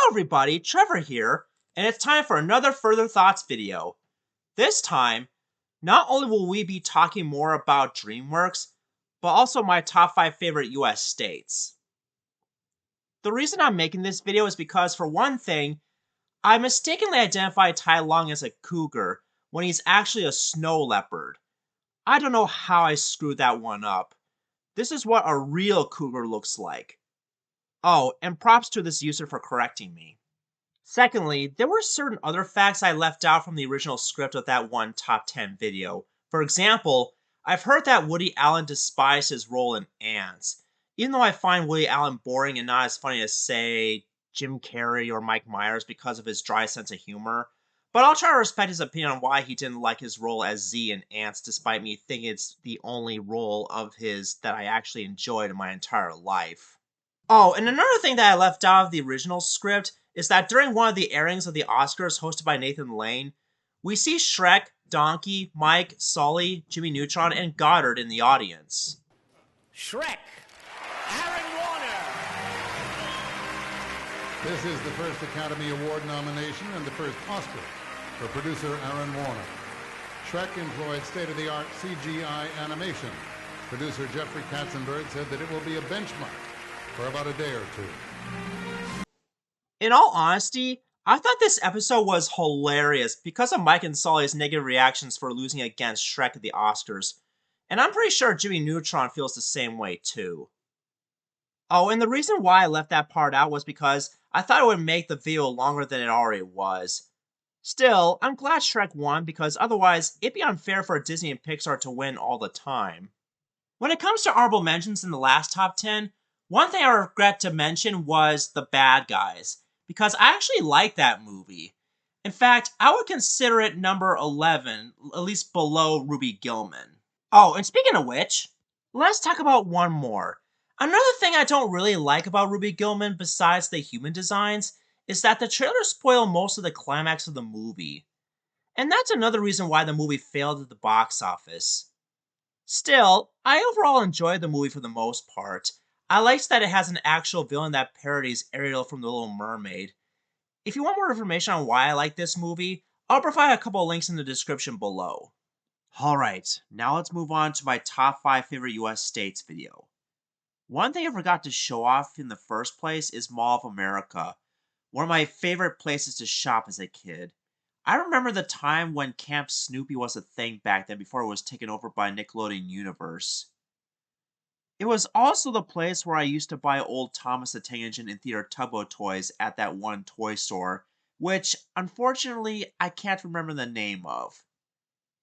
everybody, Trevor here, and it's time for another Further Thoughts video. This time, not only will we be talking more about Dreamworks, but also my top 5 favorite US states. The reason I'm making this video is because, for one thing, I mistakenly identified Tai Lung as a cougar when he's actually a snow leopard. I don't know how I screwed that one up. This is what a real cougar looks like. Oh, and props to this user for correcting me. Secondly, there were certain other facts I left out from the original script of that one top 10 video. For example, I've heard that Woody Allen despised his role in Ants, even though I find Woody Allen boring and not as funny as, say, Jim Carrey or Mike Myers because of his dry sense of humor. But I'll try to respect his opinion on why he didn't like his role as Z in Ants, despite me thinking it's the only role of his that I actually enjoyed in my entire life. Oh, and another thing that I left out of the original script is that during one of the airings of the Oscars hosted by Nathan Lane, we see Shrek, Donkey, Mike, Sully, Jimmy Neutron, and Goddard in the audience. Shrek, Aaron Warner. This is the first Academy Award nomination and the first Oscar for producer Aaron Warner. Shrek employed state-of-the-art CGI animation. Producer Jeffrey Katzenberg said that it will be a benchmark for about a day or two. In all honesty, I thought this episode was hilarious because of Mike and Sully's negative reactions for losing against Shrek at the Oscars, and I'm pretty sure Jimmy Neutron feels the same way too. Oh, and the reason why I left that part out was because I thought it would make the video longer than it already was. Still, I'm glad Shrek won because otherwise it'd be unfair for Disney and Pixar to win all the time. When it comes to honorable mentions in the last top 10, one thing I regret to mention was The Bad Guys, because I actually like that movie. In fact, I would consider it number 11, at least below Ruby Gillman. Oh, and speaking of which, let's talk about one more. Another thing I don't really like about Ruby Gillman, besides the human designs, is that the trailers spoil most of the climax of the movie. And that's another reason why the movie failed at the box office. Still, I overall enjoyed the movie for the most part. I liked that it has an actual villain that parodies Ariel from The Little Mermaid. If you want more information on why I like this movie, I'll provide a couple of links in the description below. Alright, now let's move on to my top 5 favorite US states video. One thing I forgot to show off in the first place is Mall of America, one of my favorite places to shop as a kid. I remember the time when Camp Snoopy was a thing back then before it was taken over by Nickelodeon Universe. It was also the place where I used to buy old Thomas the Tank Engine and Theater Tugboat toys at that one toy store, which, unfortunately, I can't remember the name of.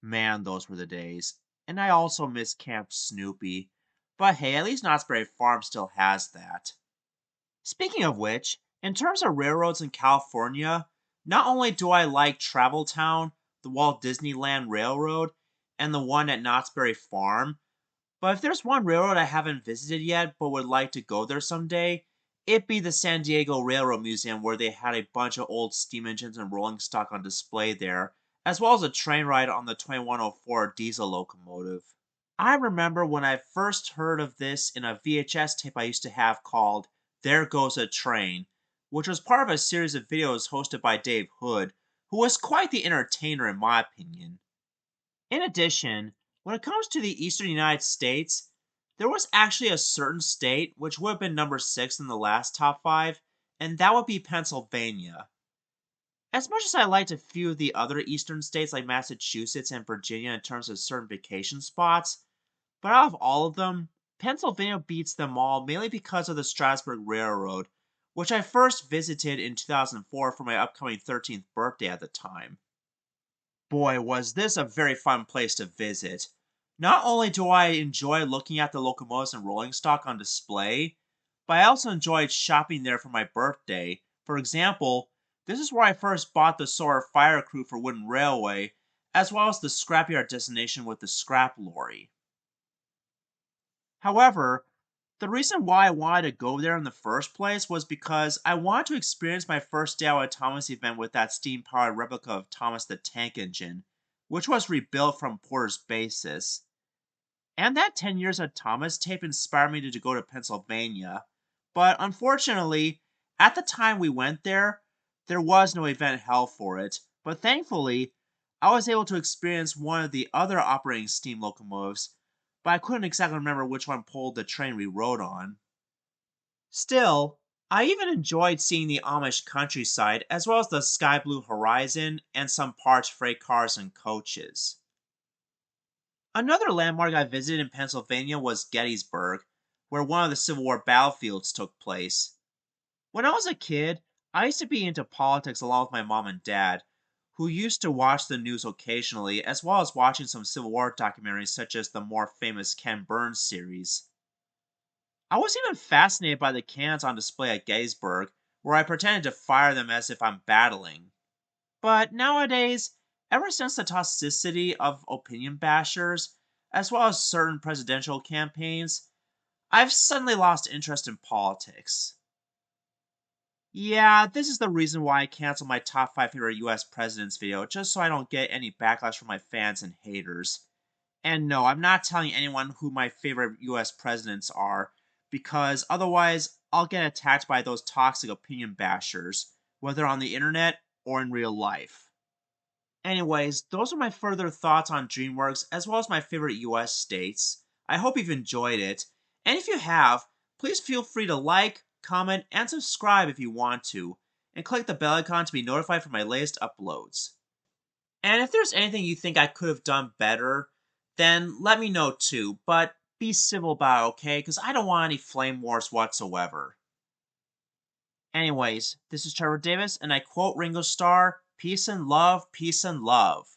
Man, those were the days. And I also miss Camp Snoopy. But hey, at least Knott's Berry Farm still has that. Speaking of which, in terms of railroads in California, not only do I like Travel Town, the Walt Disneyland Railroad, and the one at Knott's Berry Farm, but if there's one railroad I haven't visited yet but would like to go there someday, it'd be the San Diego Railroad Museum, where they had a bunch of old steam engines and rolling stock on display there, as well as a train ride on the 2104 diesel locomotive. I remember when I first heard of this in a VHS tape I used to have called There Goes a Train, which was part of a series of videos hosted by Dave Hood, who was quite the entertainer in my opinion. In addition, when it comes to the eastern United States, there was actually a certain state which would have been number 6 in the last top 5, and that would be Pennsylvania. As much as I liked a few of the other eastern states like Massachusetts and Virginia in terms of certain vacation spots, but out of all of them, Pennsylvania beats them all mainly because of the Strasburg Railroad, which I first visited in 2004 for my upcoming 13th birthday at the time. Boy, was this a very fun place to visit. Not only do I enjoy looking at the locomotives and rolling stock on display, but I also enjoyed shopping there for my birthday. For example, this is where I first bought the Soarer Fire Crew for Wooden Railway, as well as the scrapyard destination with the scrap lorry. However, the reason why I wanted to go there in the first place was because I wanted to experience my first day at a Thomas event with that steam-powered replica of Thomas the Tank Engine, which was rebuilt from Porter's basis. And that 10 years of Thomas tape inspired me to go to Pennsylvania, but unfortunately, At the time we went there was no event held for it, but thankfully, I was able to experience one of the other operating steam locomotives, but I couldn't exactly remember which one pulled the train we rode on. Still, I even enjoyed seeing the Amish countryside as well as the sky blue horizon and some parked freight cars and coaches. Another landmark I visited in Pennsylvania was Gettysburg, where one of the Civil War battlefields took place. When I was a kid, I used to be into politics along with my mom and dad, who used to watch the news occasionally, as well as watching some Civil War documentaries such as the more famous Ken Burns series. I was even fascinated by the cannons on display at Gettysburg, where I pretended to fire them as if I'm battling. But nowadays, ever since the toxicity of opinion bashers, as well as certain presidential campaigns, I've suddenly lost interest in politics. Yeah, this is the reason why I canceled my top 5 favorite US presidents video, just so I don't get any backlash from my fans and haters. And no, I'm not telling anyone who my favorite US presidents are, because otherwise I'll get attacked by those toxic opinion bashers, whether on the internet or in real life. Anyways, those are my further thoughts on Dreamworks as well as my favorite US states. I hope you've enjoyed it. And if you have, please feel free to like, comment, and subscribe if you want to, and click the bell icon to be notified for my latest uploads. And if there's anything you think I could have done better, then let me know too, but be civil about it, okay? Because I don't want any flame wars whatsoever. Anyways, this is Trevor Davis, and I quote Ringo Starr, peace and love, peace and love.